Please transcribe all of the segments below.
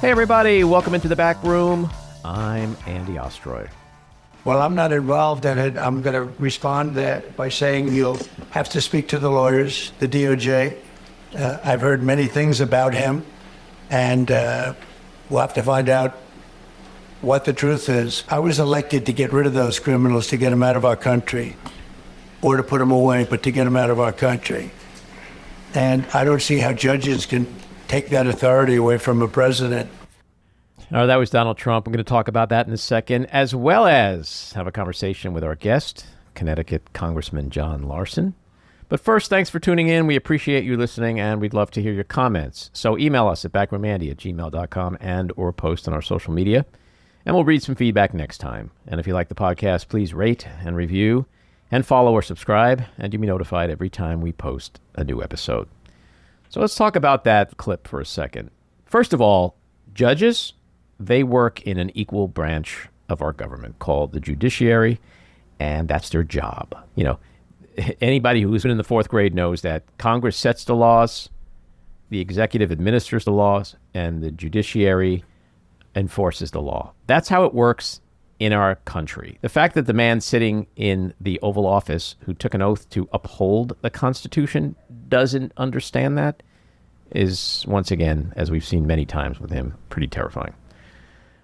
Hey, everybody. Welcome into the back room. I'm Andy Ostroy. Well, I'm not involved in it. I'm going to respond by saying you'll have to speak to the lawyers, the DOJ. I've heard many things about him, and we'll have to find out what the truth is. I was elected to get rid of those criminals, to get them out of our country, or to put them away, but to get them out of our country. And I don't see how judges can take that authority away from a president. That was Donald Trump. I'm going to talk about that in a second, as well as have a conversation with our guest, Connecticut Congressman John Larson. But first, thanks for tuning in. We appreciate you listening, and we'd love to hear your comments. So email us at backroomandy@gmail.com and or post on our social media, and we'll read some feedback next time. And if you like the podcast, please rate and review and follow or subscribe, and you'll be notified every time we post a new episode. So let's talk about that clip for a second. First of all, judges, they work in an equal branch of our government called the judiciary, and that's their job. You know, anybody who's been in the fourth grade knows that Congress sets the laws, the executive administers the laws, and the judiciary enforces the law. That's how it works in our country. The fact that the man sitting in the Oval Office who took an oath to uphold the Constitution doesn't understand that is, once again, as we've seen many times with him, pretty terrifying.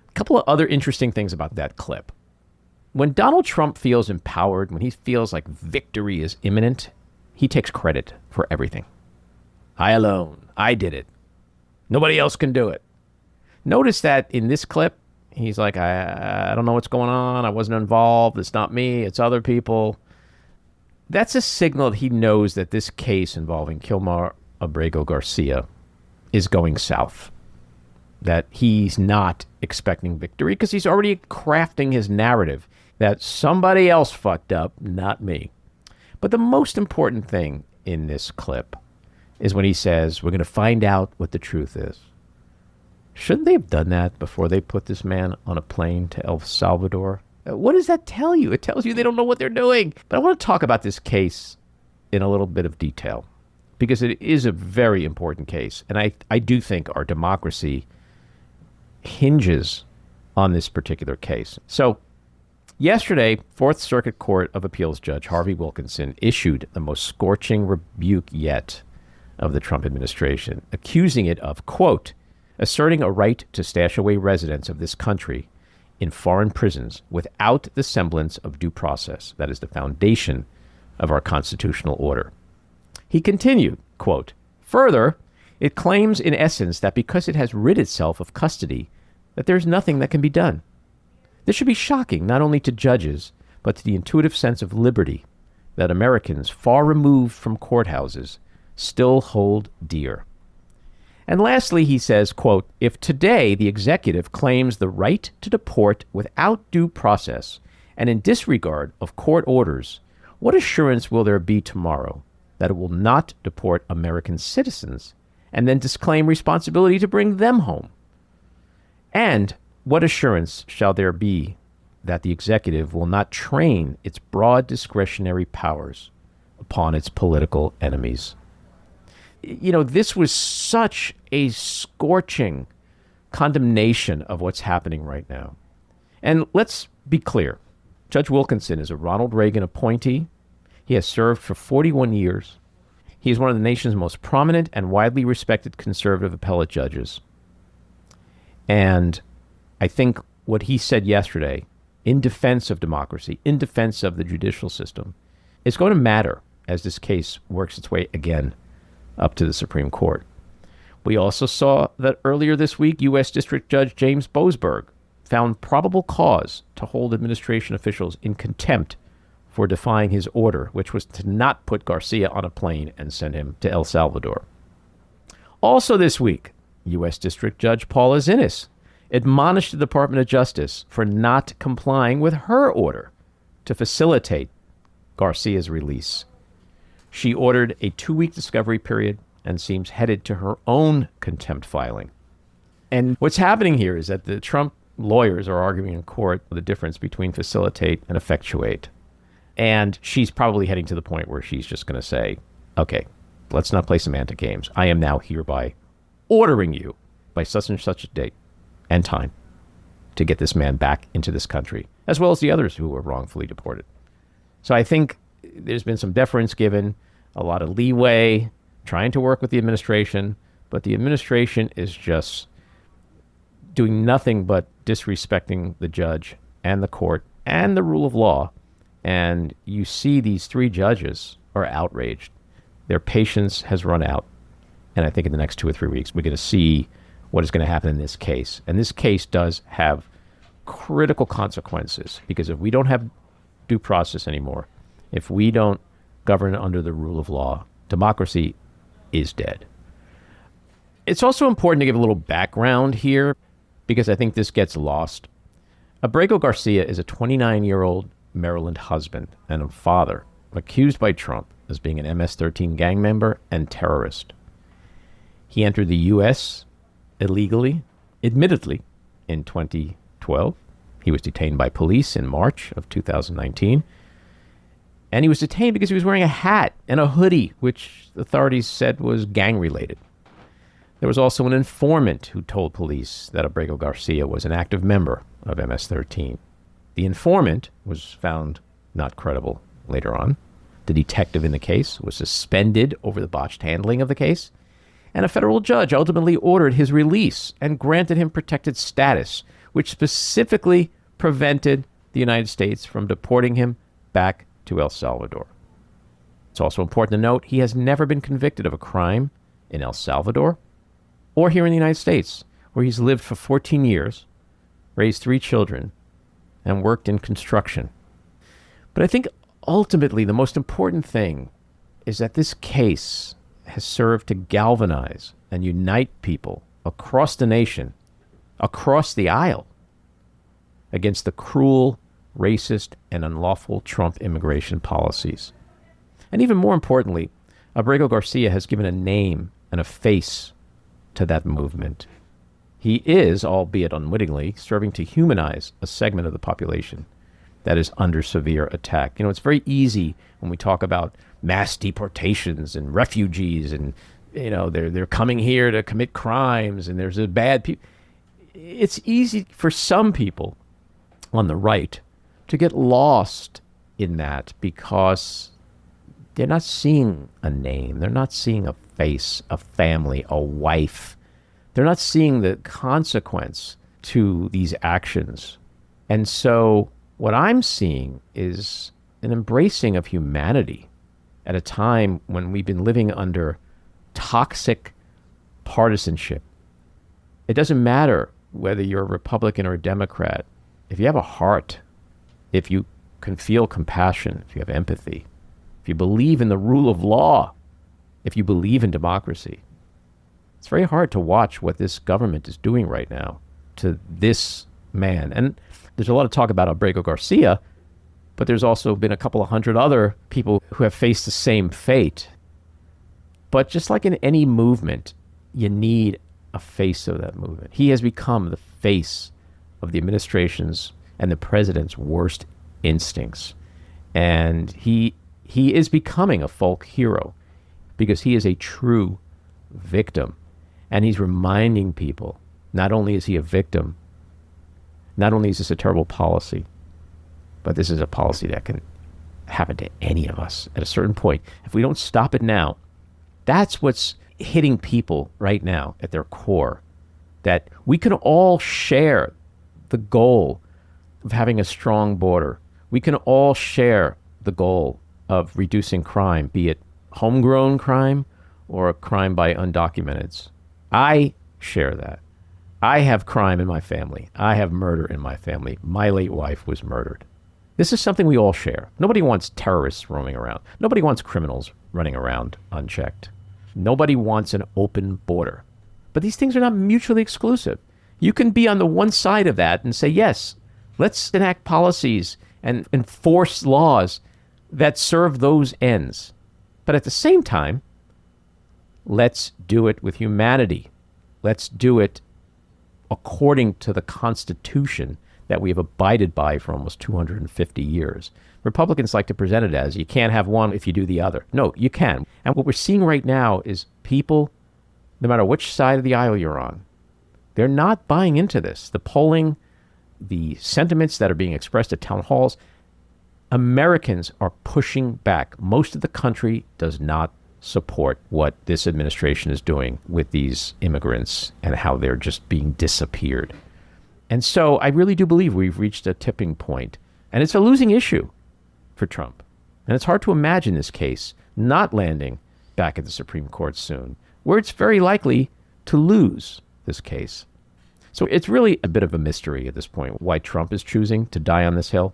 A couple of other interesting things about that clip. When Donald Trump feels empowered, when he feels like victory is imminent, he takes credit for everything. I alone, I did it. Nobody else can do it. Notice that in this clip, he's like, I don't know what's going on. I wasn't involved. It's not me. It's other people. That's a signal that he knows that this case involving Kilmar Abrego Garcia is going south. That he's not expecting victory because he's already crafting his narrative that somebody else fucked up, not me. But the most important thing in this clip is when he says, we're going to find out what the truth is. Shouldn't they have done that before they put this man on a plane to El Salvador? What does that tell you? It tells you they don't know what they're doing. But I want to talk about this case in a little bit of detail because it is a very important case. And I do think our democracy hinges on this particular case. So yesterday, Fourth Circuit Court of Appeals Judge Harvey Wilkinson issued the most scorching rebuke yet of the Trump administration, accusing it of, quote, asserting a right to stash away residents of this country in foreign prisons without the semblance of due process. That is the foundation of our constitutional order. He continued, quote, further, it claims in essence that because it has rid itself of custody, that there's nothing that can be done. This should be shocking not only to judges, but to the intuitive sense of liberty that Americans far removed from courthouses still hold dear. And lastly, he says, quote, if today the executive claims the right to deport without due process and in disregard of court orders, what assurance will there be tomorrow that it will not deport American citizens and then disclaim responsibility to bring them home? And what assurance shall there be that the executive will not train its broad discretionary powers upon its political enemies? You know, this was such a scorching condemnation of what's happening right now. And let's be clear. Judge Wilkinson is a Ronald Reagan appointee. He has served for 41 years. He is one of the nation's most prominent and widely respected conservative appellate judges. And I think what he said yesterday in defense of democracy, in defense of the judicial system, is going to matter as this case works its way again up to the Supreme Court. We also saw that earlier this week, U.S. District Judge James Boasberg found probable cause to hold administration officials in contempt for defying his order, which was to not put Garcia on a plane and send him to El Salvador. Also this week, U.S. District Judge Paula Zinnes admonished the Department of Justice for not complying with her order to facilitate Garcia's release. She ordered a 2-week discovery period and seems headed to her own contempt filing. And what's happening here is that the Trump lawyers are arguing in court the difference between facilitate and effectuate. And she's probably heading to the point where she's just going to say, okay, let's not play semantic games. I am now hereby ordering you by such and such a date and time to get this man back into this country, as well as the others who were wrongfully deported. So I think there's been some deference given, a lot of leeway, trying to work with the administration, but the administration is just doing nothing but disrespecting the judge and the court and the rule of law. And you see these three judges are outraged. Their patience has run out. And I think in the next 2 or 3 weeks, we're going to see what is going to happen in this case. And this case does have critical consequences, because if we don't have due process anymore, if we don't govern under the rule of law, democracy is dead. It's also important to give a little background here, because I think this gets lost. Abrego Garcia is a 29-year-old Maryland husband and a father accused by Trump as being an MS-13 gang member and terrorist. He entered the U.S. illegally, admittedly, in 2012. He was detained by police in March of 2019. And he was detained because he was wearing a hat and a hoodie, which authorities said was gang-related. There was also an informant who told police that Abrego Garcia was an active member of MS-13. The informant was found not credible later on. The detective in the case was suspended over the botched handling of the case, and a federal judge ultimately ordered his release and granted him protected status, which specifically prevented the United States from deporting him back to El Salvador. It's also important to note he has never been convicted of a crime in El Salvador or here in the United States, where he's lived for 14 years, raised 3 children, and worked in construction. But I think ultimately the most important thing is that this case has served to galvanize and unite people across the nation, across the aisle, against the cruel, racist, and unlawful Trump immigration policies. And even more importantly, Abrego Garcia has given a name and a face to that movement. He is, albeit unwittingly, serving to humanize a segment of the population that is under severe attack. You know, it's very easy when we talk about mass deportations and refugees and, you know, they're coming here to commit crimes and there's a bad people. It's easy for some people on the right to get lost in that because they're not seeing a name. They're not seeing a face, a family, a wife. They're not seeing the consequence to these actions. And so what I'm seeing is an embracing of humanity at a time when we've been living under toxic partisanship. It doesn't matter whether you're a Republican or a Democrat. If you have a heart, if you can feel compassion, if you have empathy, if you believe in the rule of law, if you believe in democracy, it's very hard to watch what this government is doing right now to this man. And there's a lot of talk about Abrego Garcia, but there's also been a couple of hundred other people who have faced the same fate. But just like in any movement, you need a face of that movement. He has become the face of the administration's and the president's worst instincts. And he is becoming a folk hero because he is a true victim. And he's reminding people, not only is he a victim, not only is this a terrible policy, but this is a policy that can happen to any of us at a certain point. If we don't stop it now, that's what's hitting people right now at their core, that we can all share the goal of having a strong border. We can all share the goal of reducing crime, be it homegrown crime or a crime by undocumenteds. I share that. I have crime in my family. I have murder in my family. My late wife was murdered. This is something we all share. Nobody wants terrorists roaming around. Nobody wants criminals running around unchecked. Nobody wants an open border. But these things are not mutually exclusive. You can be on the one side of that and say, yes, let's enact policies and enforce laws that serve those ends. But at the same time, let's do it with humanity. Let's do it according to the Constitution that we have abided by for almost 250 years. Republicans like to present it as you can't have one if you do the other. No, you can. And what we're seeing right now is people, no matter which side of the aisle you're on, They're not buying into this. The polling, the sentiments that are being expressed at town halls, Americans are pushing back. Most of the country does not support what this administration is doing with these immigrants and how they're just being disappeared. And so I really do believe we've reached a tipping point, and it's a losing issue for Trump. And it's hard to imagine this case not landing back at the Supreme Court soon, where it's very likely to lose this case. So it's really a bit of a mystery at this point why Trump is choosing to die on this hill.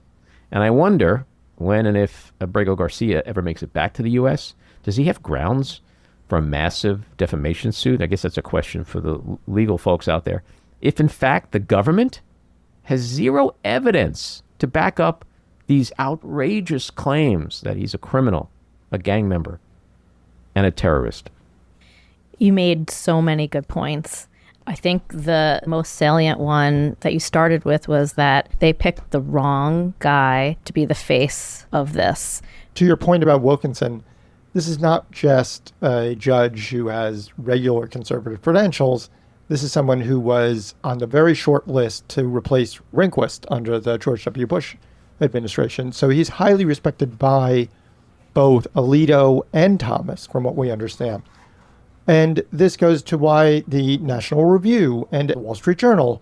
And I wonder when and if Abrego Garcia ever makes it back to the U.S., does he have grounds for a massive defamation suit? I guess that's a question for the legal folks out there. If, in fact, the government has zero evidence to back up these outrageous claims that he's a criminal, a gang member, and a terrorist. You made so many good points. I think the most salient one that you started with was that they picked the wrong guy to be the face of this. To your point about Wilkinson, this is not just a judge who has regular conservative credentials. This is someone who was on the very short list to replace Rehnquist under the George W. Bush administration. So he's highly respected by both Alito and Thomas, from what we understand. And this goes to why the National Review and Wall Street Journal,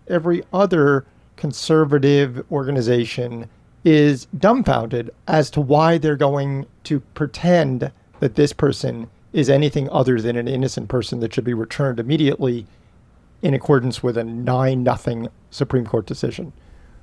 every other conservative organization, is dumbfounded as to why they're going to pretend that this person is anything other than an innocent person that should be returned immediately in accordance with a 9-0 Supreme Court decision.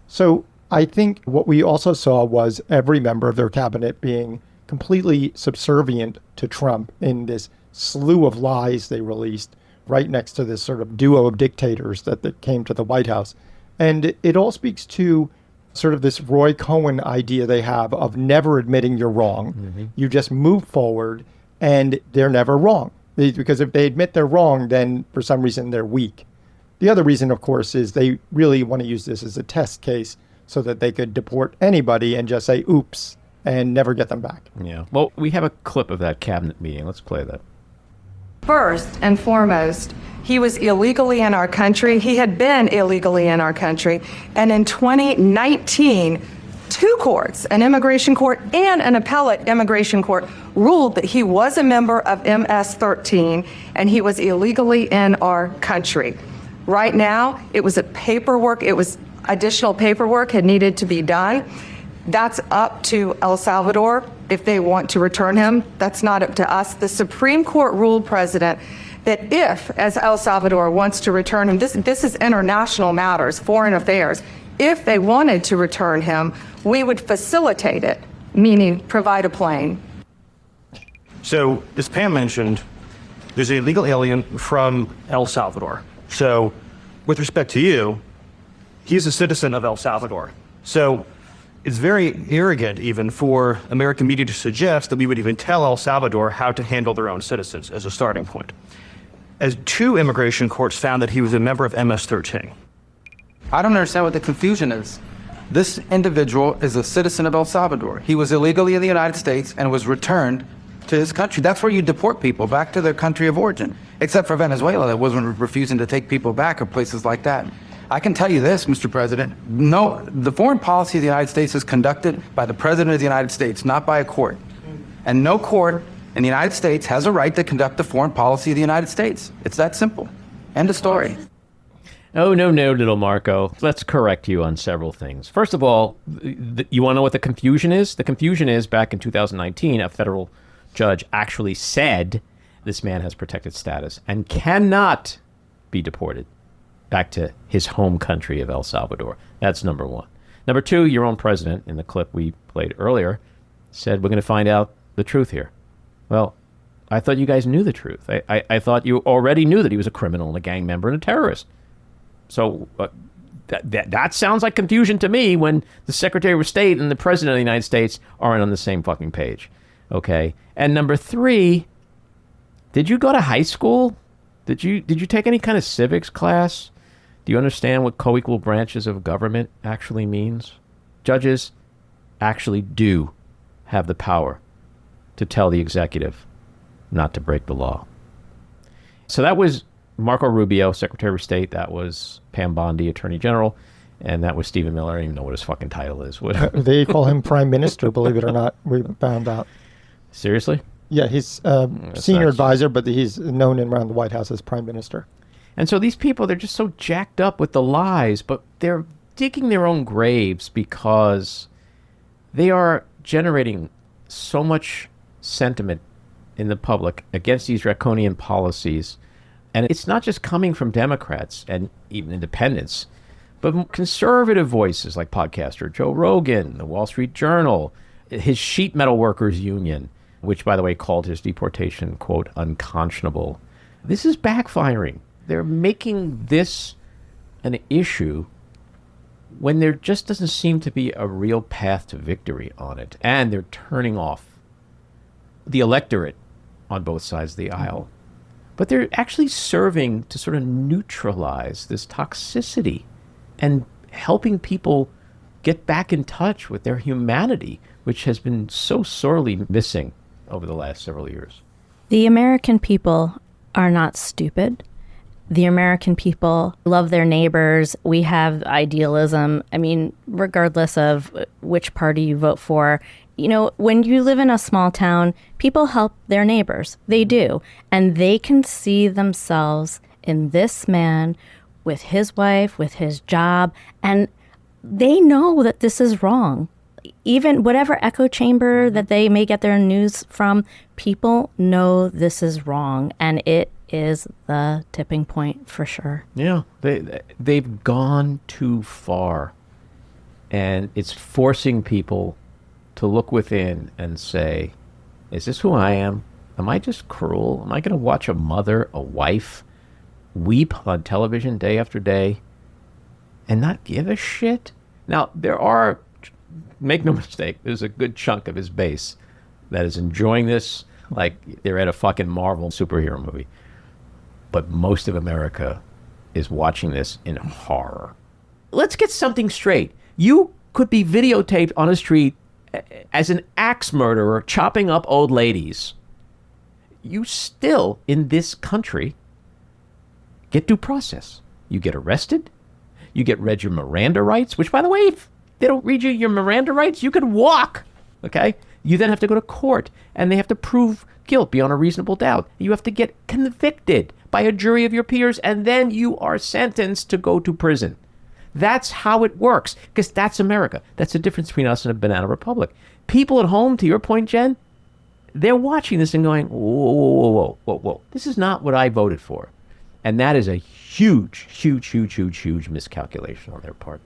So I think what we also saw was every member of their cabinet being completely subservient to Trump in this slew of lies they released right next to this sort of duo of dictators that came to the White House. And it all speaks to sort of this Roy Cohen idea they have of never admitting you're wrong. Mm-hmm. You just move forward and they're never wrong. Because if they admit they're wrong, then for some reason they're weak. The other reason, of course, is they really want to use this as a test case so that they could deport anybody and just say, oops, and never get them back. Yeah. Well, we have a clip of that cabinet meeting. Let's play that. First and foremost, he was illegally in our country. He had been illegally in our country. And in 2019, two courts, an immigration court and an appellate immigration court, ruled that he was a member of MS-13 and he was illegally in our country. Right now, it was additional paperwork had needed to be done. That's up to El Salvador if they want to return him. That's not up to us. The Supreme Court ruled, President, that if, as El Salvador wants to return him, this is international matters, foreign affairs. If they wanted to return him, we would facilitate it, meaning provide a plane. So, as Pam mentioned, there's an illegal alien from El Salvador. So, with respect to you, he's a citizen of El Salvador. So, it's very arrogant even for American media to suggest that we would even tell El Salvador how to handle their own citizens as a starting point. As two immigration courts found that he was a member of MS-13. I don't understand what the confusion is. This individual is a citizen of El Salvador. He was illegally in the United States and was returned to his country. That's where you deport people, back to their country of origin, except for Venezuela that wasn't refusing to take people back, or places like that. I can tell you this, Mr. President, no, the foreign policy of the United States is conducted by the President of the United States, not by a court. And no court in the United States has a right to conduct the foreign policy of the United States. It's that simple. End of story. Oh, no, little Marco. Let's correct you on several things. First of all, you want to know what the confusion is? The confusion is back in 2019, a federal judge actually said this man has protected status and cannot be deported back to his home country of El Salvador. That's number one. Number two, your own president, in the clip we played earlier, said we're going to find out the truth here. Well, I thought you guys knew the truth. I thought you already knew that he was a criminal and a gang member and a terrorist. So that sounds like confusion to me when the Secretary of State and the President of the United States aren't on the same fucking page. Okay? And number three, did you go to high school? Did you take any kind of civics class? Do you understand what co-equal branches of government actually means? Judges actually do have the power to tell the executive not to break the law. So that was Marco Rubio, Secretary of State. That was Pam Bondi, Attorney General. And that was Stephen Miller. I don't even know what his fucking title is. They call him Prime Minister, believe it or not. We found out. Seriously? Yeah, he's senior advisor, but he's known around the White House as Prime Minister. And so these people, they're just so jacked up with the lies, but they're digging their own graves because they are generating so much sentiment in the public against these draconian policies. And it's not just coming from Democrats and even independents, but conservative voices like podcaster Joe Rogan, the Wall Street Journal, his sheet metal workers union, which, by the way, called his deportation, quote, unconscionable. This is backfiring. They're making this an issue when there just doesn't seem to be a real path to victory on it. And they're turning off the electorate on both sides of the aisle. But they're actually serving to sort of neutralize this toxicity and helping people get back in touch with their humanity, which has been so sorely missing over the last several years. The American people are not stupid. The American people love their neighbors. We have idealism. I mean, regardless of which party you vote for, you know, when you live in a small town, people help their neighbors. They do. And they can see themselves in this man with his wife, with his job, and they know that this is wrong. Even whatever echo chamber that they may get their news from, people know this is wrong, and it is the tipping point for sure. Yeah, they've gone too far, and it's forcing people to look within and say, is this who I am? Am I just cruel? Am I going to watch a mother, a wife, weep on television day after day and not give a shit? Now, there are, make no mistake, there's a good chunk of his base that is enjoying this like they're at a fucking Marvel superhero movie. But most of America is watching this in horror. Let's get something straight. You could be videotaped on a street as an axe murderer chopping up old ladies. You still, in this country, get due process. You get arrested. You get read your Miranda rights, which, by the way, if they don't read you your Miranda rights, you could walk, okay? You then have to go to court, and they have to prove guilt beyond a reasonable doubt. You have to get convicted by a jury of your peers, and then you are sentenced to go to prison. That's how it works, because that's America. That's the difference between us and a banana republic. People at home, to your point, Jen, they're watching this and going, whoa, whoa, whoa, whoa, whoa, whoa. This is not what I voted for. And that is a huge, huge, huge, huge, huge miscalculation on their part.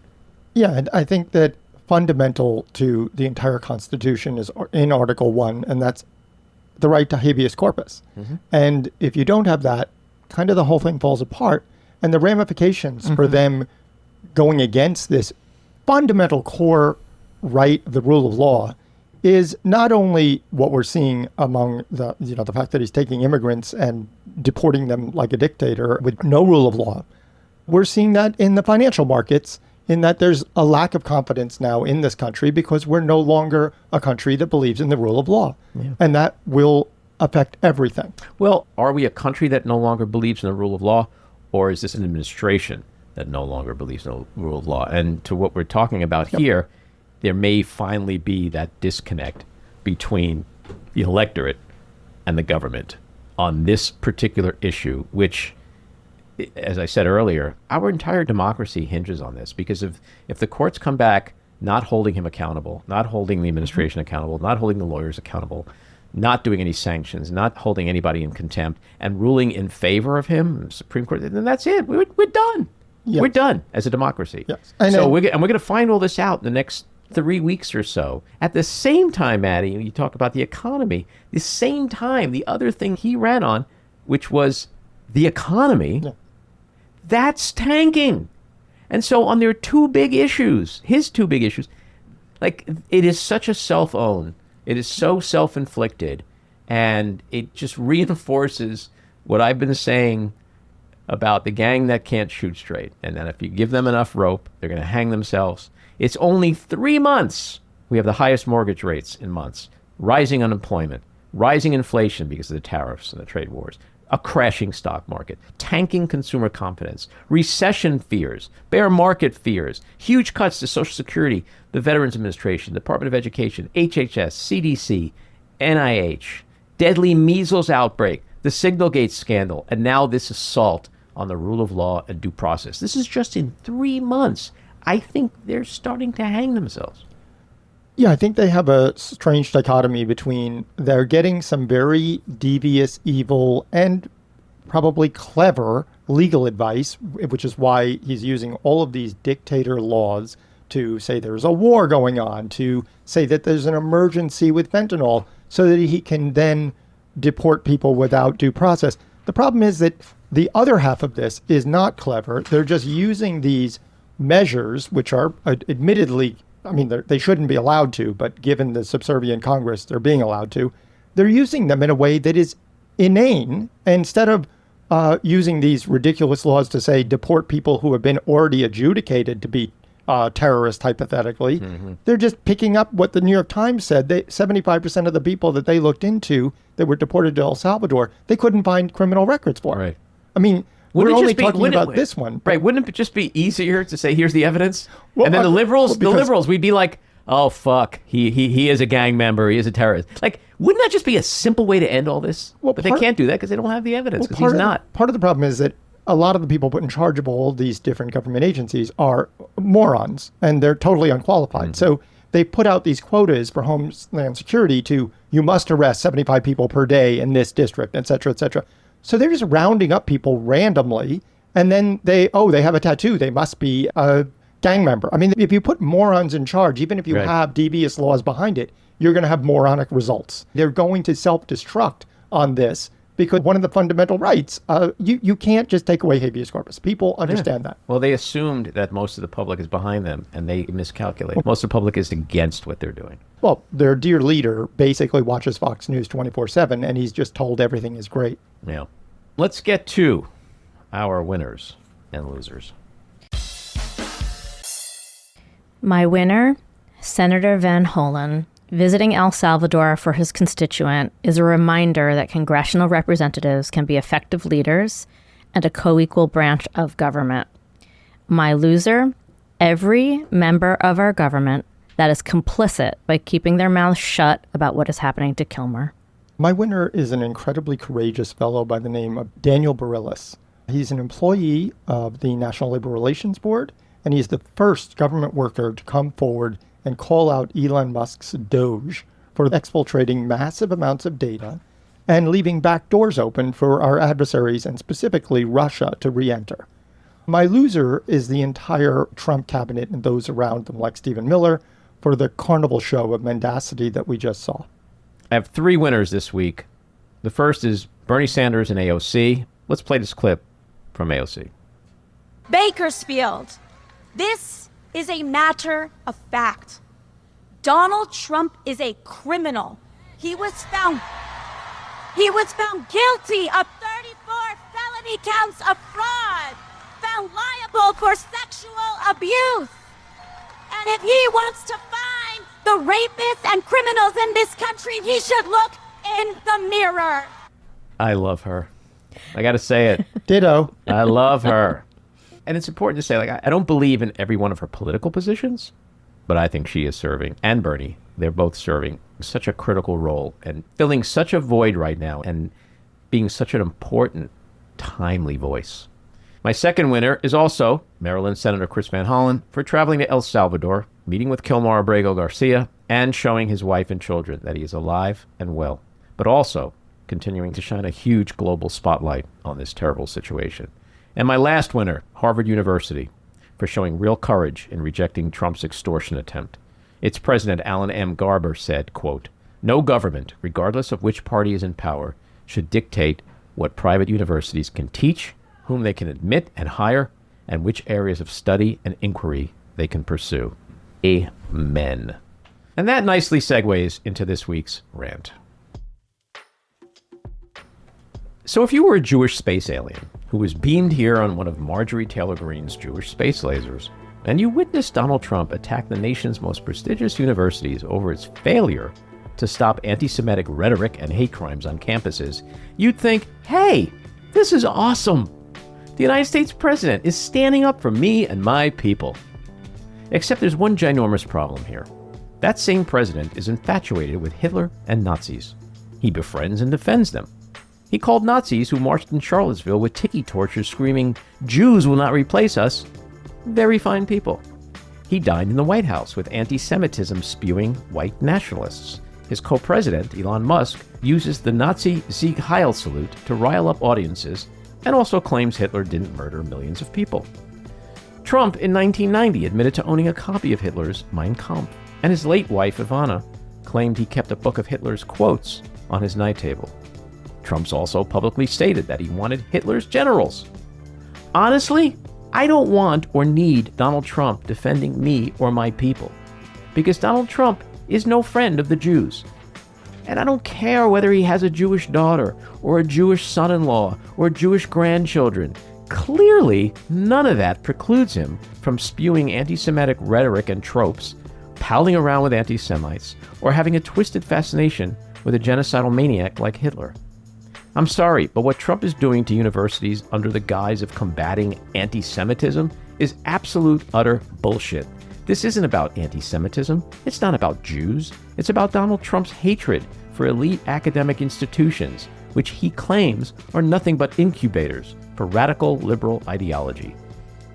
Yeah, and I think that fundamental to the entire Constitution is in Article 1, and that's the right to habeas corpus. Mm-hmm. And if you don't have that, kind of the whole thing falls apart. And the ramifications for them going against this fundamental core right, the rule of law, is not only what we're seeing among the fact that he's taking immigrants and deporting them like a dictator with no rule of law. We're seeing that in the financial markets, in that there's a lack of confidence now in this country because we're no longer a country that believes in the rule of law. Yeah. And that will affect everything. Well, are we a country that no longer believes in the rule of law, or is this an administration that no longer believes in the rule of law? And to what we're talking about here, there may finally be that disconnect between the electorate and the government on this particular issue, which, as I said earlier, our entire democracy hinges on this. Because if the courts come back not holding him accountable, not holding the administration accountable, not holding the lawyers accountable, not doing any sanctions, not holding anybody in contempt, and ruling in favor of him, Supreme Court, then that's it. We're done. Yes. We're done as a democracy. Yes. So we're going to find all this out in the next 3 weeks or so. At the same time, Matty, you talk about the economy. The same time, the other thing he ran on, which was the economy, that's tanking. And so on their two big issues, his two big issues, like, it is such a self-own. It is so self-inflicted. And it just reinforces what I've been saying about the gang that can't shoot straight. And that if you give them enough rope, they're going to hang themselves. It's only 3 months. We have the highest mortgage rates in months, rising unemployment, rising inflation because of the tariffs and the trade wars, a crashing stock market, tanking consumer confidence, recession fears, bear market fears, huge cuts to Social Security, the Veterans Administration, Department of Education, HHS, CDC, NIH, deadly measles outbreak, the Signalgate scandal, and now this assault on the rule of law and due process. This is just in 3 months. I think they're starting to hang themselves. Yeah, I think they have a strange dichotomy between they're getting some very devious, evil, and probably clever legal advice, which is why he's using all of these dictator laws to say there's a war going on, to say that there's an emergency with fentanyl, so that he can then deport people without due process. The problem is that the other half of this is not clever. They're just using these measures, which are admittedly, I mean, they shouldn't be allowed to, but given the subservient Congress, they're being allowed to. They're using them in a way that is inane. Instead of using these ridiculous laws to say deport people who have been already adjudicated to be terrorists, hypothetically, they're just picking up what the New York Times said. 75% of the people that they looked into that were deported to El Salvador, they couldn't find criminal records for. Right. I mean, we're only talking about this one. Right. Wouldn't it just be easier to say, here's the evidence? Well, and then the liberals, well, we'd be like, oh, fuck, he is a gang member. He is a terrorist. Like, wouldn't that just be a simple way to end all this? Well, but they can't do that because they don't have the evidence, because he's not. Part of the problem is that a lot of the people put in charge of all these different government agencies are morons, and they're totally unqualified. So they put out these quotas for Homeland Security to, you must arrest 75 people per day in this district, et cetera, et cetera. So they're just rounding up people randomly, and then they have a tattoo. They must be a gang member. I mean, if you put morons in charge, even if you have devious laws behind it, you're going to have moronic results. They're going to self-destruct on this because one of the fundamental rights, you can't just take away habeas corpus. People understand that. Well, they assumed that most of the public is behind them, and they miscalculated. Most of the public is against what they're doing. Well, their dear leader basically watches Fox News 24/7, and he's just told everything is great. Yeah. Let's get to our winners and losers. My winner, Senator Van Hollen, visiting El Salvador for his constituent, is a reminder that congressional representatives can be effective leaders and a co-equal branch of government. My loser, every member of our government that is complicit by keeping their mouths shut about what is happening to Kilmer. My winner is an incredibly courageous fellow by the name of Daniel Barillas. He's an employee of the National Labor Relations Board, and he's the first government worker to come forward and call out Elon Musk's DOGE for exfiltrating massive amounts of data and leaving back doors open for our adversaries, and specifically Russia, to re-enter. My loser is the entire Trump cabinet and those around them, like Stephen Miller, for the carnival show of mendacity that we just saw. I have 3 winners this week. The first is Bernie Sanders and AOC. Let's play this clip from AOC. Bakersfield. This is a matter of fact. Donald Trump is a criminal. He was found guilty of 34 felony counts of fraud, found liable for sexual abuse. And if he wants to find the rapists and criminals in this country, he should look in the mirror. I love her. I got to say it. Ditto. I love her. And it's important to say, like, I don't believe in every one of her political positions, but I think she is serving, and Bernie, they're both serving such a critical role and filling such a void right now and being such an important, timely voice. My second winner is also Maryland Senator Chris Van Hollen for traveling to El Salvador, meeting with Kilmar Abrego Garcia, and showing his wife and children that he is alive and well, but also continuing to shine a huge global spotlight on this terrible situation. And my last winner, Harvard University, for showing real courage in rejecting Trump's extortion attempt. Its president, Alan M. Garber, said, quote, "No government, regardless of which party is in power, should dictate what private universities can teach, whom they can admit and hire, and which areas of study and inquiry they can pursue." Amen. And that nicely segues into this week's rant. So if you were a Jewish space alien who was beamed here on one of Marjorie Taylor Greene's Jewish space lasers, and you witnessed Donald Trump attack the nation's most prestigious universities over its failure to stop anti-Semitic rhetoric and hate crimes on campuses, you'd think, hey, this is awesome. The United States president is standing up for me and my people. Except there's one ginormous problem here. That same president is infatuated with Hitler and Nazis. He befriends and defends them. He called Nazis who marched in Charlottesville with tiki torches screaming, "Jews will not replace us," very fine people. He dined in the White House with anti-Semitism spewing white nationalists. His co-president, Elon Musk, uses the Nazi Sieg Heil salute to rile up audiences and also claims Hitler didn't murder millions of people. Trump in 1990 admitted to owning a copy of Hitler's Mein Kampf, and his late wife, Ivana, claimed he kept a book of Hitler's quotes on his night table. Trump's also publicly stated that he wanted Hitler's generals. Honestly, I don't want or need Donald Trump defending me or my people, because Donald Trump is no friend of the Jews. And I don't care whether he has a Jewish daughter or a Jewish son-in-law or Jewish grandchildren. Clearly, none of that precludes him from spewing anti-Semitic rhetoric and tropes, palling around with anti-Semites, or having a twisted fascination with a genocidal maniac like Hitler. I'm sorry, but what Trump is doing to universities under the guise of combating anti-Semitism is absolute, utter bullshit. This isn't about anti-Semitism. It's not about Jews. It's about Donald Trump's hatred for elite academic institutions, which he claims are nothing but incubators for radical liberal ideology.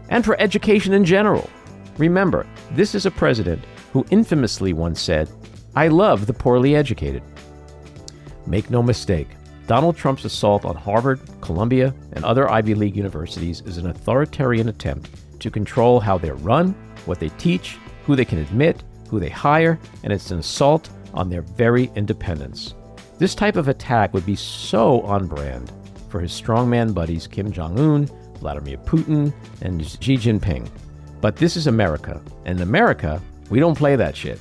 And for education in general. Remember, this is a president who infamously once said, "I love the poorly educated." Make no mistake, Donald Trump's assault on Harvard, Columbia, and other Ivy League universities is an authoritarian attempt to control how they're run, what they teach, who they can admit, who they hire, and it's an assault on their very independence. This type of attack would be so on brand for his strongman buddies Kim Jong-un, Vladimir Putin, and Xi Jinping. But this is America, and in America, we don't play that shit.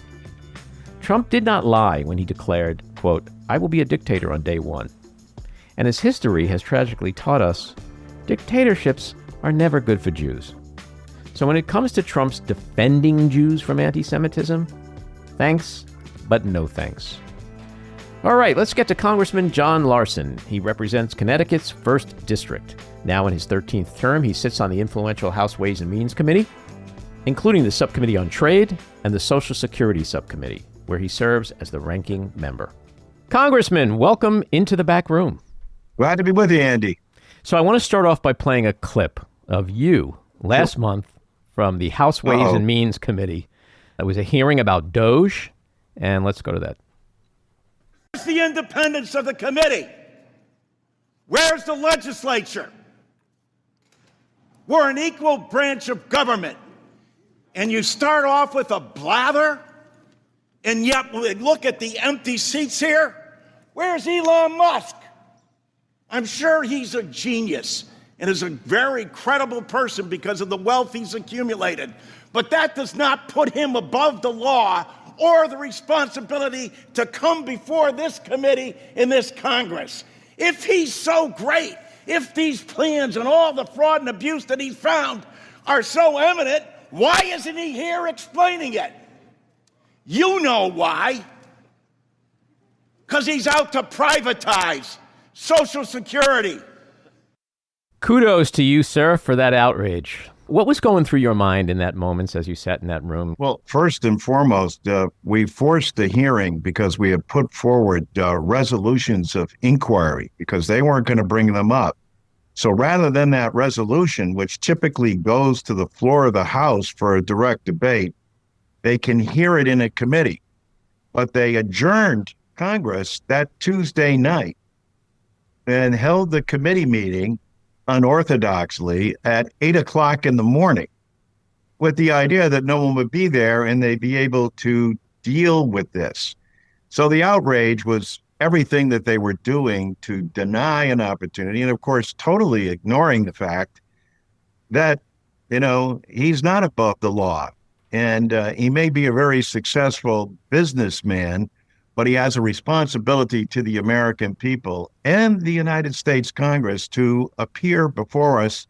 Trump did not lie when he declared, quote, "I will be a dictator on day one." And as history has tragically taught us, dictatorships are never good for Jews. So when it comes to Trump's defending Jews from anti-Semitism, thanks, but no thanks. All right, let's get to Congressman John Larson. He represents Connecticut's 1st District. Now in his 13th term, he sits on the influential House Ways and Means Committee, including the Subcommittee on Trade and the Social Security Subcommittee, where he serves as the ranking member. Congressman, welcome into the back room. Glad to be with you, Andy. So I want to start off by playing a clip of you last month from the House Ways and Means Committee. It was a hearing about DOGE, and let's go to that. Where's the independence of the committee? Where's the legislature? We're an equal branch of government. And you start off with a blather, and yet look at the empty seats here. Where's Elon Musk? I'm sure he's a genius and is a very credible person because of the wealth he's accumulated. But that does not put him above the law or the responsibility to come before this committee in this Congress. If he's so great, if these plans and all the fraud and abuse that he's found are so eminent, why isn't he here explaining it? You know why. Because he's out to privatize Social Security. Kudos to you, sir, for that outrage. What was going through your mind in that moment as you sat in that room? Well, first and foremost, we forced the hearing because we had put forward resolutions of inquiry because they weren't going to bring them up. So rather than that resolution, which typically goes to the floor of the House for a direct debate, they can hear it in a committee. But they adjourned Congress that Tuesday night and held the committee meeting unorthodoxly at 8 o'clock in the morning with the idea that no one would be there and they'd be able to deal with this. So the outrage was everything that they were doing to deny an opportunity and, of course, totally ignoring the fact that, he's not above the law. And he may be a very successful businessman, but he has a responsibility to the American people and the United States Congress to appear before us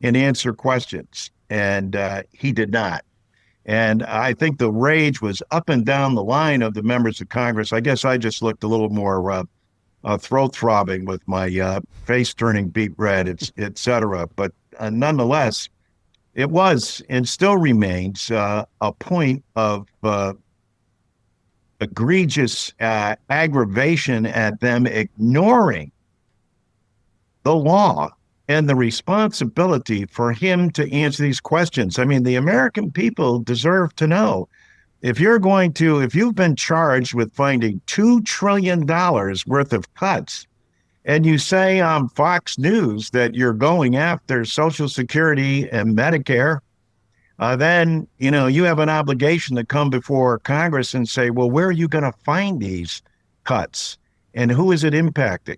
and answer questions. And he did not. And I think the rage was up and down the line of the members of Congress. I guess I just looked a little more throat throbbing with my face turning beet red, et cetera. But nonetheless, it was and still remains a point of egregious aggravation at them ignoring the law and the responsibility for him to answer these questions. I mean, the American people deserve to know if you've been charged with finding $2 trillion worth of cuts, and you say on Fox News that you're going after Social Security and Medicare, then, you have an obligation to come before Congress and say, well, where are you going to find these cuts and who is it impacting?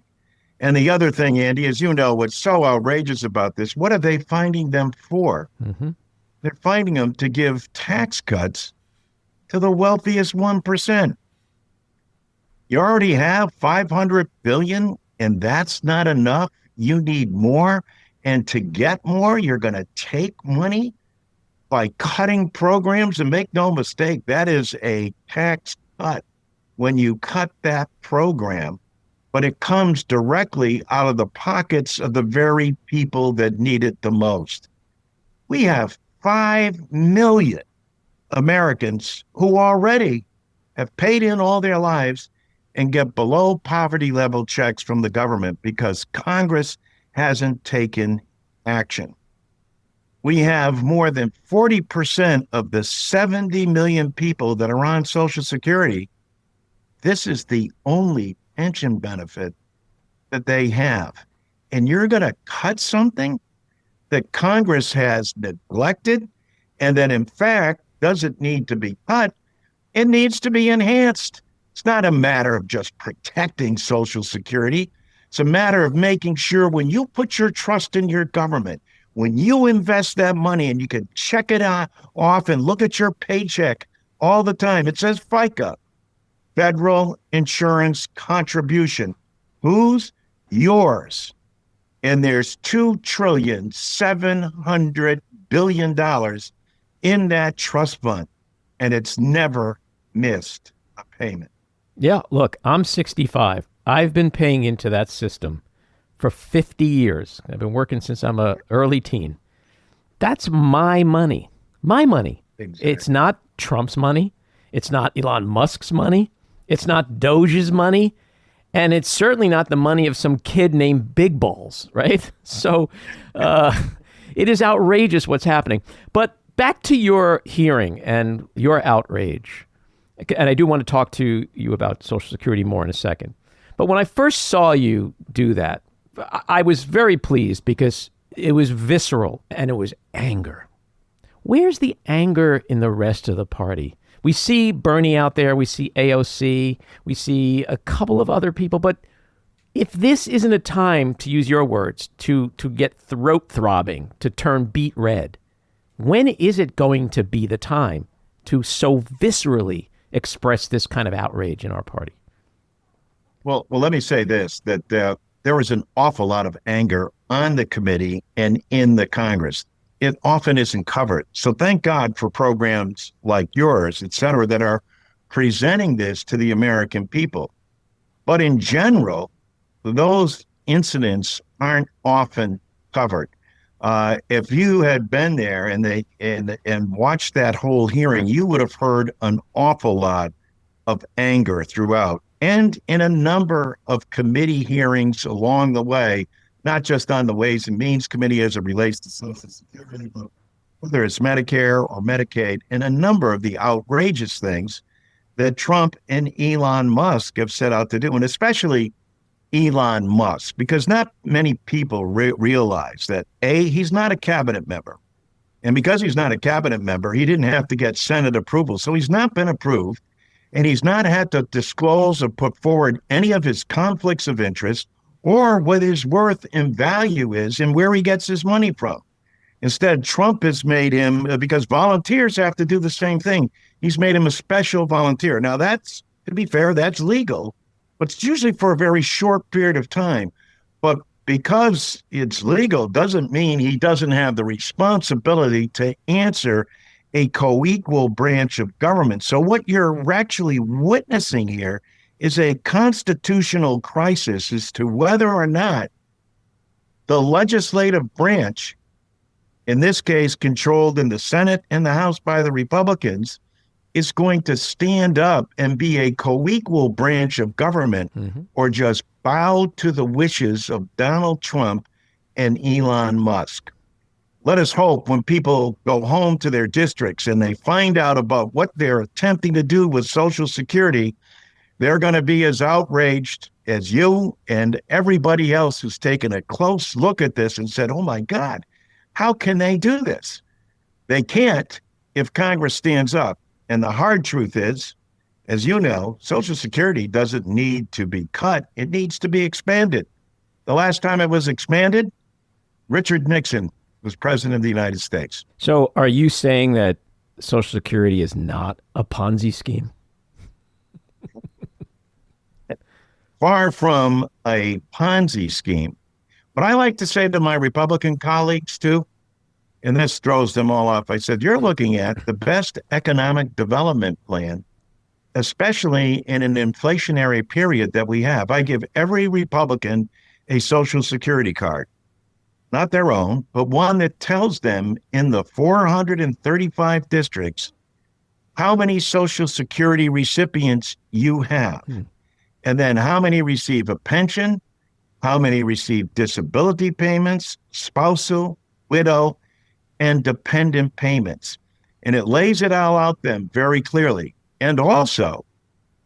And the other thing, Andy, as you know, what's so outrageous about this, what are they finding them for? Mm-hmm. They're finding them to give tax cuts to the wealthiest 1%. You already have $500 billion, and that's not enough. You need more. And to get more, you're going to take money by cutting programs. And make no mistake, that is a tax cut when you cut that program. But it comes directly out of the pockets of the very people that need it the most. We have 5 million Americans who already have paid in all their lives and get below poverty level checks from the government because Congress hasn't taken action. We have more than 40% of the 70 million people that are on Social Security. This is the only pension benefit that they have. And you're going to cut something that Congress has neglected and that, in fact, doesn't need to be cut. It needs to be enhanced. It's not a matter of just protecting Social Security. It's a matter of making sure when you put your trust in your government, when you invest that money and you can check it off and look at your paycheck all the time, it says FICA. Federal Insurance Contribution. Whose? Yours. And there's $2.7 trillion in that trust fund, and it's never missed a payment. Yeah, look, I'm 65. I've been paying into that system for 50 years. I've been working since I'm an early teen. That's my money. My money. Exactly. It's not Trump's money. It's not Elon Musk's money. It's not Doge's money, and it's certainly not the money of some kid named Big Balls, right? So it is outrageous what's happening. But back to your hearing and your outrage, and I do want to talk to you about Social Security more in a second. But when I first saw you do that, I was very pleased because it was visceral and it was anger. Where's the anger in the rest of the party? We see Bernie out there, we see AOC, we see a couple of other people, but if this isn't a time, to use your words, to get throat throbbing, to turn beet red, when is it going to be the time to so viscerally express this kind of outrage in our party? Well, let me say this, that there was an awful lot of anger on the committee and in the Congress. It often isn't covered. So thank God for programs like yours, et cetera, that are presenting this to the American people. But in general, those incidents aren't often covered. If you had been there and watched that whole hearing, you would have heard an awful lot of anger throughout. And in a number of committee hearings along the way, not just on the Ways and Means Committee as it relates to Social Security, but whether it's Medicare or Medicaid, and a number of the outrageous things that Trump and Elon Musk have set out to do, and especially Elon Musk, because not many people realize that, A, he's not a cabinet member. And because he's not a cabinet member, he didn't have to get Senate approval. So he's not been approved, and he's not had to disclose or put forward any of his conflicts of interest or what his worth and value is and where he gets his money from. Instead, Trump has made him, because volunteers have to do the same thing, he's made him a special volunteer. Now, that's, to be fair, that's legal, but it's usually for a very short period of time. But because it's legal doesn't mean he doesn't have the responsibility to answer a co-equal branch of government. So what you're actually witnessing here is a constitutional crisis as to whether or not the legislative branch, in this case controlled in the Senate and the House by the Republicans, is going to stand up and be a co-equal branch of government, or just bow to the wishes of Donald Trump and Elon Musk. Let us hope when people go home to their districts and they find out about what they're attempting to do with Social Security, they're going to be as outraged as you and everybody else who's taken a close look at this and said, oh my God, how can they do this? They can't if Congress stands up. And the hard truth is, as you know, Social Security doesn't need to be cut. It needs to be expanded. The last time it was expanded, Richard Nixon was president of the United States. So are you saying that Social Security is not a Ponzi scheme? Far from a Ponzi scheme. But I like to say to my Republican colleagues too, and this throws them all off, I said, you're looking at the best economic development plan, especially in an inflationary period that we have. I give every Republican a Social Security card, not their own, but one that tells them in the 435 districts how many Social Security recipients you have, and then how many receive a pension, how many receive disability payments, spousal, widow, and dependent payments. And it lays it all out them very clearly. And also,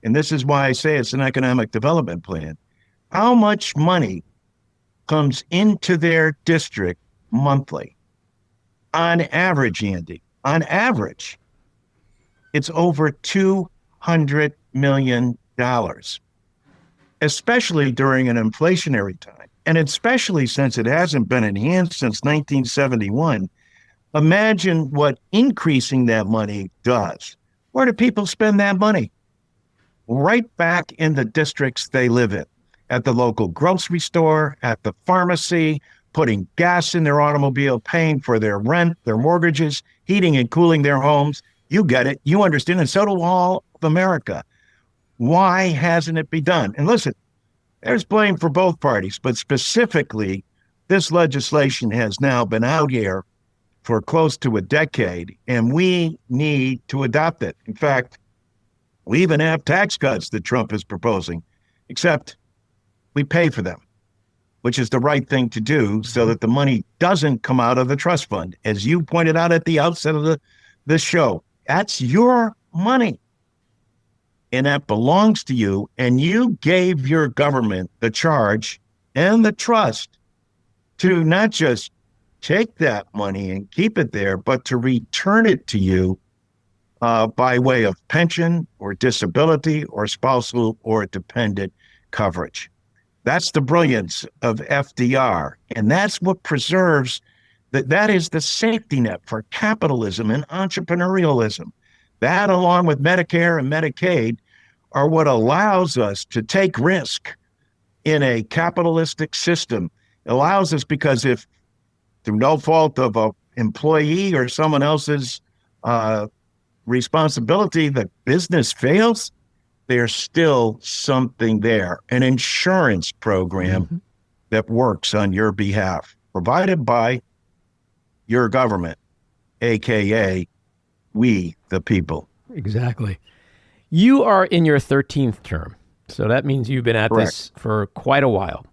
and this is why I say it's an economic development plan, how much money comes into their district monthly. On average, Andy, on average, it's over $200 million, especially during an inflationary time. And especially since it hasn't been enhanced since 1971, imagine what increasing that money does. Where do people spend that money? Right back in the districts they live in, at the local grocery store, at the pharmacy, putting gas in their automobile, paying for their rent, their mortgages, heating and cooling their homes. You get it. You understand. And so do all of America. Why hasn't it been done? And listen, there's blame for both parties, but specifically, this legislation has now been out here for close to a decade, and we need to adopt it. In fact, we even have tax cuts that Trump is proposing, except we pay for them, which is the right thing to do so that the money doesn't come out of the trust fund. As you pointed out at the outset of the show, that's your money, and that belongs to you, and you gave your government the charge and the trust to not just take that money and keep it there, but to return it to you by way of pension or disability or spousal or dependent coverage. That's the brilliance of FDR. And that's what preserves, that is the safety net for capitalism and entrepreneurialism. That, along with Medicare and Medicaid, are what allows us to take risk in a capitalistic system. It allows us because if through no fault of an employee or someone else's responsibility, the business fails, there's still something there, an insurance program that works on your behalf, provided by your government, AKA we, the people. Exactly. You are in your 13th term, so that means you've been at this for quite a while.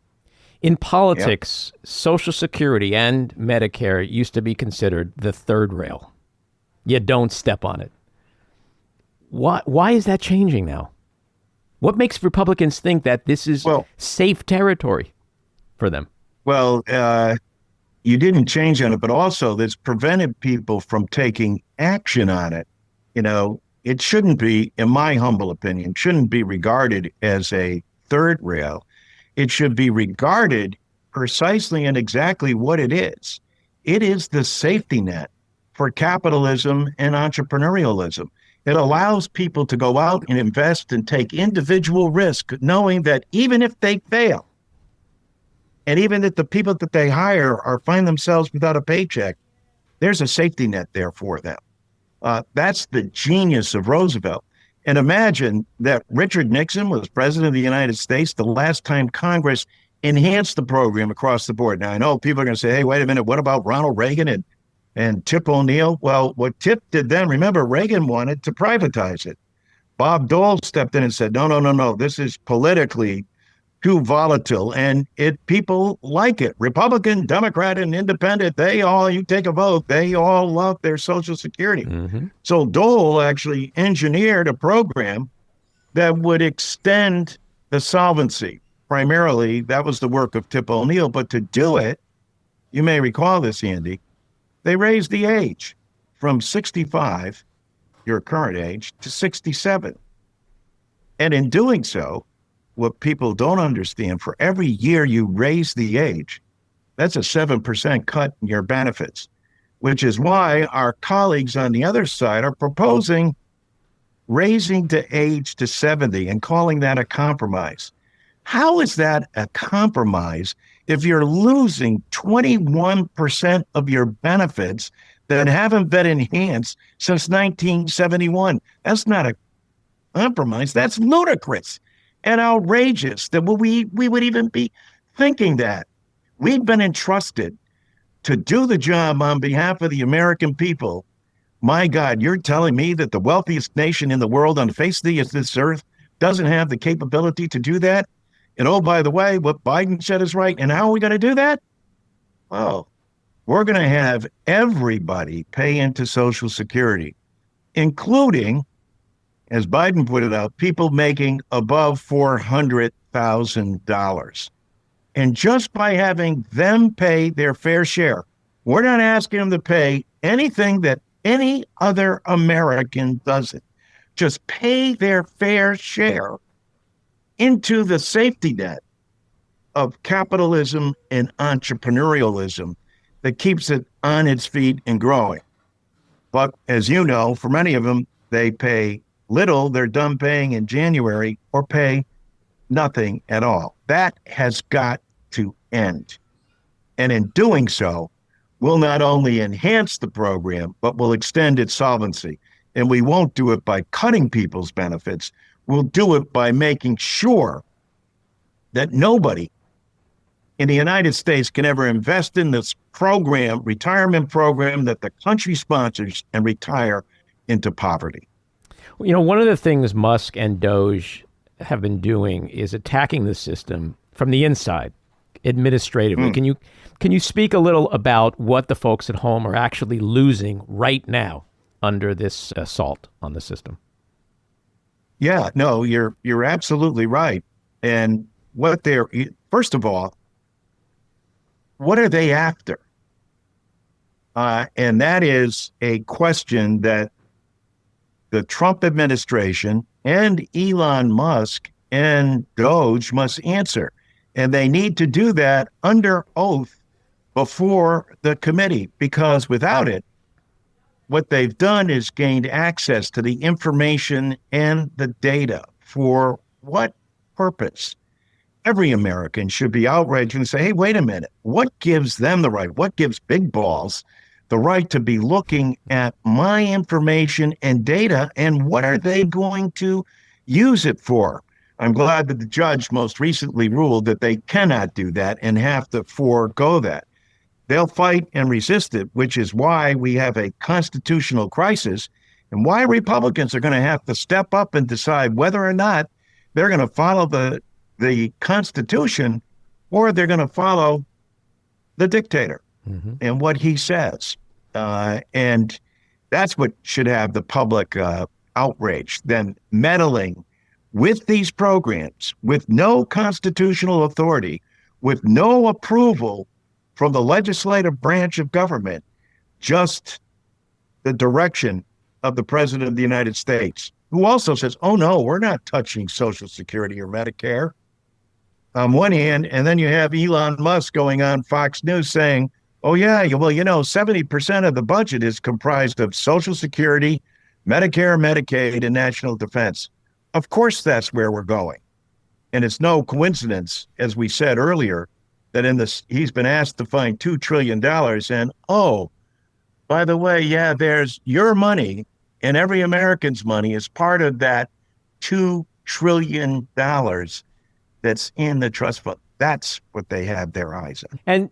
In politics, Social Security and Medicare used to be considered the third rail. You don't step on it. Why is that changing now? What makes Republicans think that this is safe territory for them? Well, you didn't change on it, but also this prevented people from taking action on it. You know, it shouldn't be, in my humble opinion, shouldn't be regarded as a third rail. It should be regarded precisely and exactly what it is. It is the safety net for capitalism and entrepreneurialism. It allows people to go out and invest and take individual risk, knowing that even if they fail, and even if the people that they hire find themselves without a paycheck, there's a safety net there for them. That's the genius of Roosevelt. And imagine that Richard Nixon was president of the United States the last time Congress enhanced the program across the board. Now, I know people are going to say, hey, wait a minute, what about Ronald Reagan and Tip O'Neill? Well, what Tip did then, remember, Reagan wanted to privatize it. Bob Dole stepped in and said, no, this is politically too volatile, and people like it. Republican, Democrat, and Independent, you take a vote, they all love their Social Security. Mm-hmm. So Dole actually engineered a program that would extend the solvency. Primarily, that was the work of Tip O'Neill, but to do it, you may recall this, Andy, they raised the age from 65, your current age, to 67. And in doing so, what people don't understand, for every year you raise the age, that's a 7% cut in your benefits, which is why our colleagues on the other side are proposing raising the age to 70 and calling that a compromise. How is that a compromise if you're losing 21% of your benefits that haven't been enhanced since 1971? That's not a compromise. That's ludicrous and outrageous that we would even be thinking that. We've been entrusted to do the job on behalf of the American people. My God, you're telling me that the wealthiest nation in the world on the face of this earth doesn't have the capability to do that? And oh, by the way, what Biden said is right. And how are we going to do that? Well, we're going to have everybody pay into Social Security, including, as Biden put it out, people making above $400,000. And just by having them pay their fair share, we're not asking them to pay anything that any other American doesn't. Just pay their fair share into the safety net of capitalism and entrepreneurialism that keeps it on its feet and growing. But as you know, for many of them, they pay little, they're done paying in January, or pay nothing at all. That has got to end. And in doing so, we'll not only enhance the program, but we'll extend its solvency. And we won't do it by cutting people's benefits. We'll do it by making sure that nobody in the United States can ever invest in this program, retirement program that the country sponsors, and retire into poverty. You know, one of the things Musk and DOGE have been doing is attacking the system from the inside, administratively. Can you speak a little about what the folks at home are actually losing right now under this assault on the system? Yeah, no, you're absolutely right. And first of all, what are they after? And that is a question that the Trump administration and Elon Musk and DOGE must answer. And they need to do that under oath before the committee, because without it, what they've done is gained access to the information and the data. For what purpose? Every American should be outraged and say, hey, wait a minute, what gives them the right? What gives big balls the right to be looking at my information and data, and what are they going to use it for? I'm glad that the judge most recently ruled that they cannot do that and have to forego that. They'll fight and resist it, which is why we have a constitutional crisis and why Republicans are going to have to step up and decide whether or not they're going to follow the Constitution or they're going to follow the dictator and what he says. And that's what should have the public outraged. Then meddling with these programs with no constitutional authority, with no approval from the legislative branch of government, just the direction of the President of the United States, who also says, oh, no, we're not touching Social Security or Medicare. On one hand, and then you have Elon Musk going on Fox News saying, oh, yeah, well, 70% of the budget is comprised of Social Security, Medicare, Medicaid, and national defense. Of course, that's where we're going. And it's no coincidence, as we said earlier, that he's been asked to find $2 trillion. And, By the way, yeah, there's your money and every American's money is part of that $2 trillion that's in the trust fund. That's what they have their eyes on. And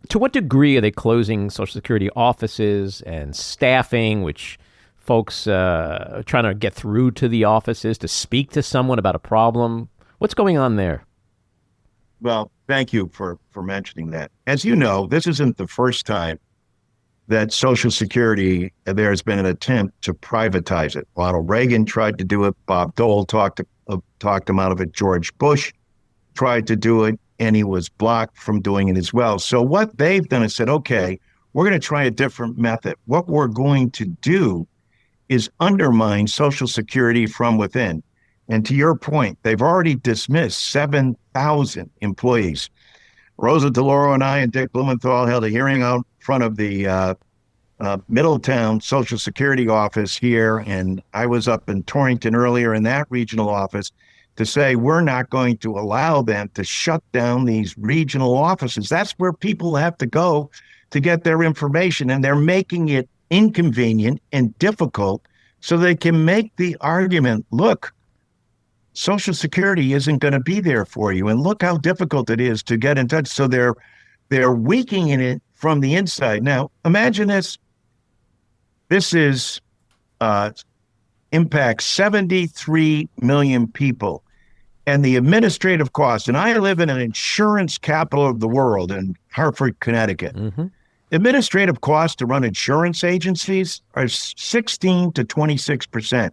to what degree are they closing Social Security offices and staffing, which folks trying to get through to the offices to speak to someone about a problem? What's going on there? Well, thank you for mentioning that. As you know, this isn't the first time that Social Security, there's been an attempt to privatize it. Ronald Reagan tried to do it. Bob Dole talked him out of it. George Bush tried to do it, and he was blocked from doing it as well. So what they've done is said, okay, we're going to try a different method. What we're going to do is undermine Social Security from within. And to your point, they've already dismissed 7,000 employees. Rosa DeLauro and I and Dick Blumenthal held a hearing out front of the Middletown Social Security office here, and I was up in Torrington earlier in that regional office to say we're not going to allow them to shut down these regional offices. That's where people have to go to get their information, and they're making it inconvenient and difficult so they can make the argument, look, Social Security isn't going to be there for you, and look how difficult it is to get in touch. So they're weakening it from the inside. Now, imagine this. This is impacts 73 million people. And the administrative costs, and I live in an insurance capital of the world in Hartford, Connecticut. Mm-hmm. Administrative costs to run insurance agencies are 16 to 26%,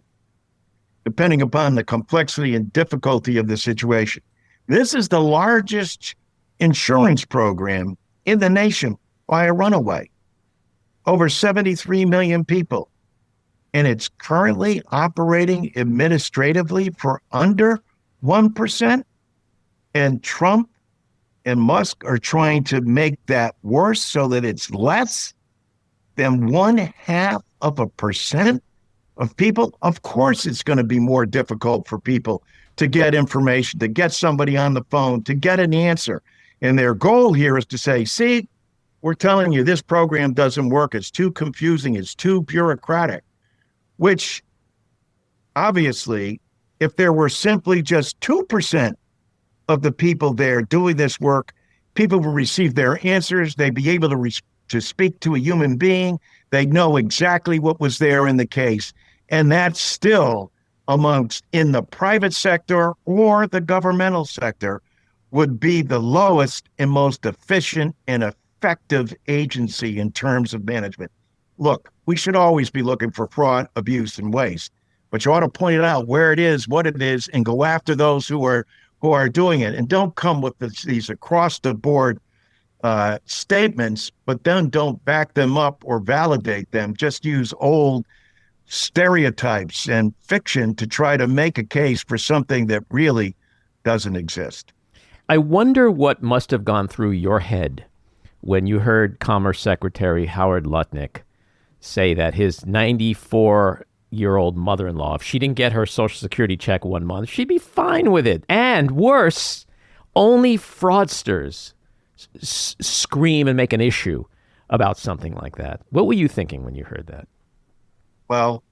depending upon the complexity and difficulty of the situation. This is the largest insurance program in the nation by a runaway. Over 73 million people. And it's currently operating administratively for under 1%. And Trump and Musk are trying to make that worse so that it's less than 0.5% of people. Of course, it's going to be more difficult for people to get information, to get somebody on the phone, to get an answer. And their goal here is to say, see, we're telling you this program doesn't work. It's too confusing. It's too bureaucratic, which obviously, if there were simply just 2% of the people there doing this work, people would receive their answers. They'd be able to speak to a human being. They'd know exactly what was there in the case. And that's still amongst in the private sector or the governmental sector would be the lowest and most efficient and effective agency in terms of management. Look, we should always be looking for fraud, abuse, and waste, but you ought to point it out where it is, what it is, and go after those who are doing it. And don't come with these across the board statements, but then don't back them up or validate them. Just use old stereotypes and fiction to try to make a case for something that really doesn't exist. I wonder what must have gone through your head when you heard Commerce Secretary Howard Lutnick say that his 94-year-old mother-in-law, if she didn't get her Social Security check 1 month, she'd be fine with it. And worse, only fraudsters scream and make an issue about something like that. What were you thinking when you heard that? Well,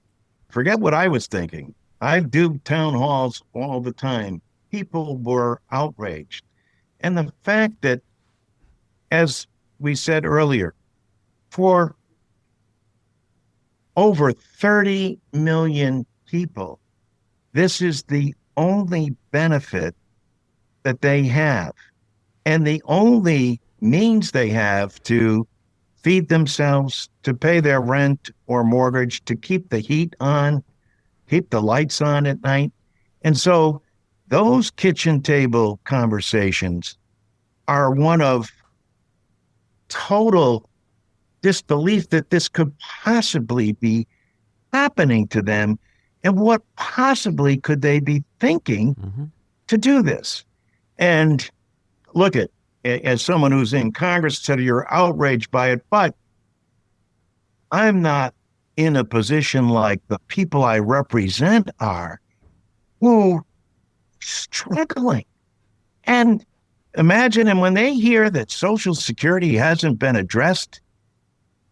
forget what I was thinking. I do town halls all the time. People were outraged. And the fact that, as we said earlier, for over 30 million people, this is the only benefit that they have and the only means they have to feed themselves, to pay their rent or mortgage, to keep the heat on, keep the lights on at night. And so those kitchen table conversations are one of total disbelief that this could possibly be happening to them. And what possibly could they be thinking to do this? And look at, as someone who's in Congress said, you're outraged by it, but I'm not in a position like the people I represent are, who are struggling. And imagine, and when they hear that Social Security hasn't been addressed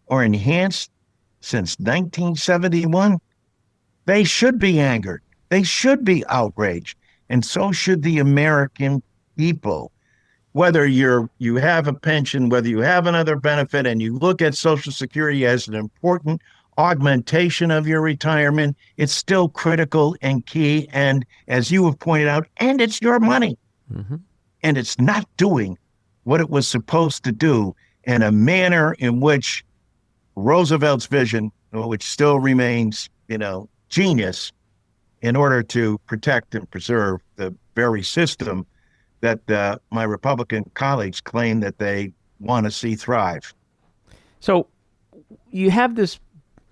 or enhanced, since 1971, they should be angered. They should be outraged. And so should the American people. Whether you have a pension, whether you have another benefit, and you look at Social Security as an important augmentation of your retirement, it's still critical and key. And as you have pointed out, and it's your money. Mm-hmm. And it's not doing what it was supposed to do in a manner in which Roosevelt's vision, which still remains, genius, in order to protect and preserve the very system that my Republican colleagues claim that they want to see thrive. So you have this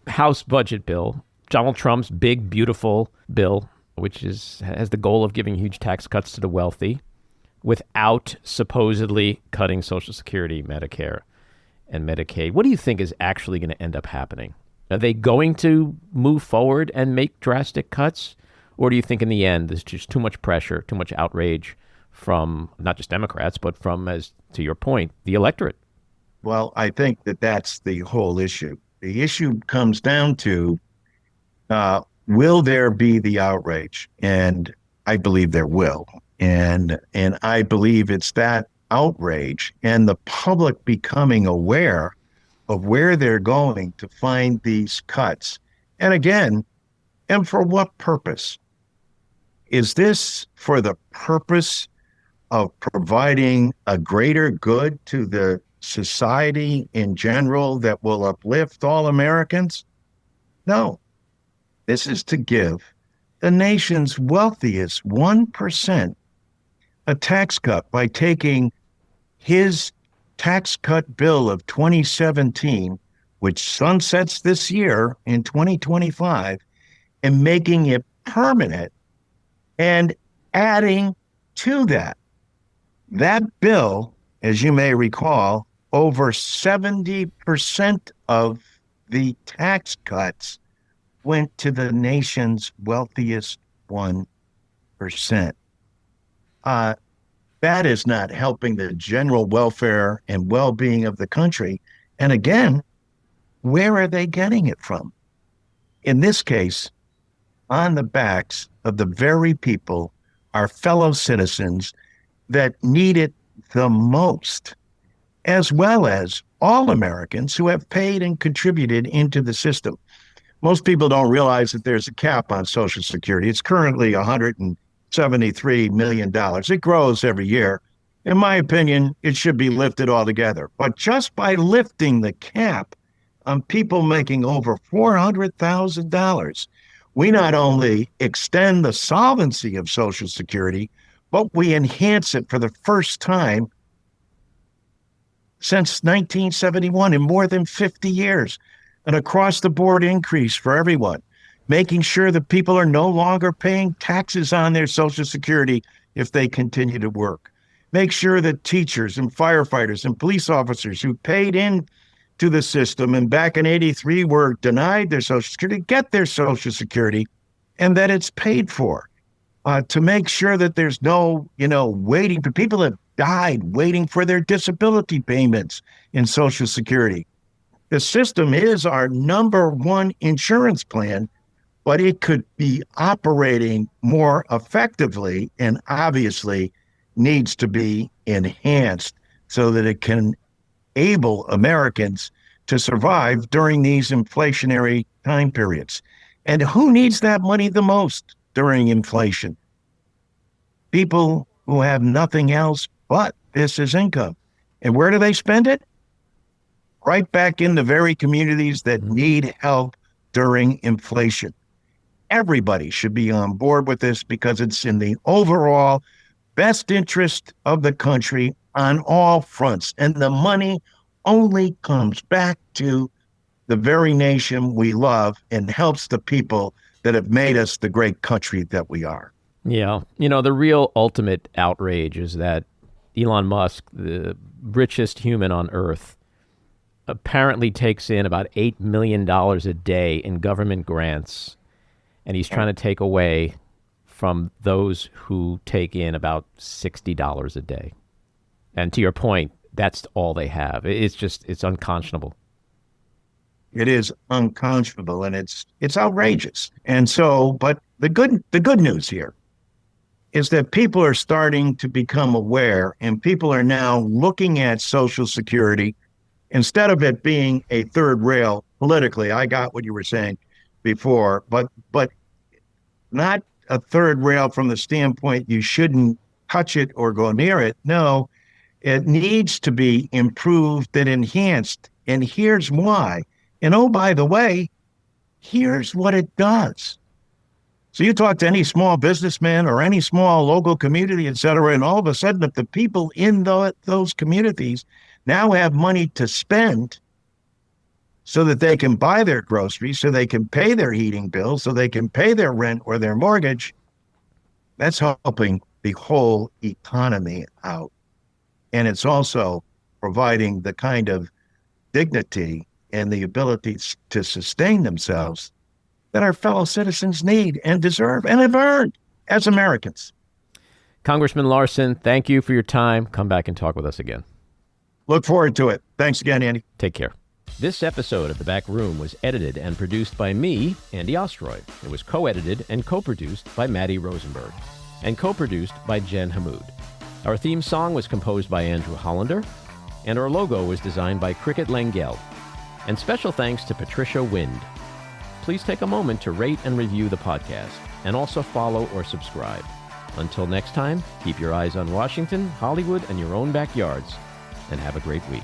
House budget bill, Donald Trump's big, beautiful bill, which has the goal of giving huge tax cuts to the wealthy without supposedly cutting Social Security, Medicare, and Medicaid. What do you think is actually going to end up happening? Are they going to move forward and make drastic cuts? Or do you think in the end there's just too much pressure, too much outrage from not just Democrats, but from, as to your point, the electorate? Well, I think that's the whole issue. The issue comes down to, will there be the outrage? And I believe there will. And I believe it's that outrage and the public becoming aware of where they're going to find these cuts. And again, and for what purpose? Is this for the purpose of providing a greater good to the society in general that will uplift all Americans? No. This is to give the nation's wealthiest 1% a tax cut by taking his tax cut bill of 2017, which sunsets this year in 2025, and making it permanent and adding to that. That bill, as you may recall, over 70% of the tax cuts went to the nation's wealthiest 1%. That is not helping the general welfare and well-being of the country. And again, where are they getting it from? In this case, on the backs of the very people, our fellow citizens, that need it the most, as well as all Americans who have paid and contributed into the system. Most people don't realize that there's a cap on Social Security. It's currently $173 million. It grows every year. In my opinion, it should be lifted altogether. But just by lifting the cap on people making over $400,000, we not only extend the solvency of Social Security, but we enhance it for the first time since 1971 in more than 50 years. An across-the-board increase for everyone, making sure that people are no longer paying taxes on their Social Security if they continue to work. Make sure that teachers and firefighters and police officers who paid in to the system and back in 83 were denied their Social Security get their Social Security and that it's paid for. To make sure that there's no, waiting. People have died waiting for their disability payments in Social Security. The system is our number one insurance plan, but it could be operating more effectively and obviously needs to be enhanced so that it can enable Americans to survive during these inflationary time periods. And who needs that money the most during inflation? People who have nothing else but this as income. And where do they spend it? Right back in the very communities that need help during inflation. Everybody should be on board with this because it's in the overall best interest of the country on all fronts. And the money only comes back to the very nation we love and helps the people that have made us the great country that we are. Yeah. The real ultimate outrage is that Elon Musk, the richest human on earth, apparently takes in about $8 million a day in government grants, and he's trying to take away from those who take in about $60 a day. And to your point, that's all they have. It's unconscionable. It is unconscionable, and it's outrageous. And so, but the good news here is that people are starting to become aware, and people are now looking at Social Security instead of it being a third rail politically. I got what you were saying before, but not a third rail from the standpoint you shouldn't touch it or go near it. No, it needs to be improved and enhanced. And here's why. And oh, by the way, here's what it does. So you talk to any small businessman or any small local community, et cetera, and all of a sudden, if the people in those communities now have money to spend so that they can buy their groceries, so they can pay their heating bills, so they can pay their rent or their mortgage, that's helping the whole economy out. And it's also providing the kind of dignity and the ability to sustain themselves that our fellow citizens need and deserve and have earned as Americans. Congressman Larson, thank you for your time. Come back and talk with us again. Look forward to it. Thanks again, Andy. Take care. This episode of The Back Room was edited and produced by me, Andy Ostroy. It was co-edited and co-produced by Matty Rosenberg and co-produced by Jen Hammoud. Our theme song was composed by Andrew Hollander, and our logo was designed by Cricket Lengyel. And special thanks to Patricia Wind. Please take a moment to rate and review the podcast, and also follow or subscribe. Until next time, keep your eyes on Washington, Hollywood, and your own backyards, and have a great week.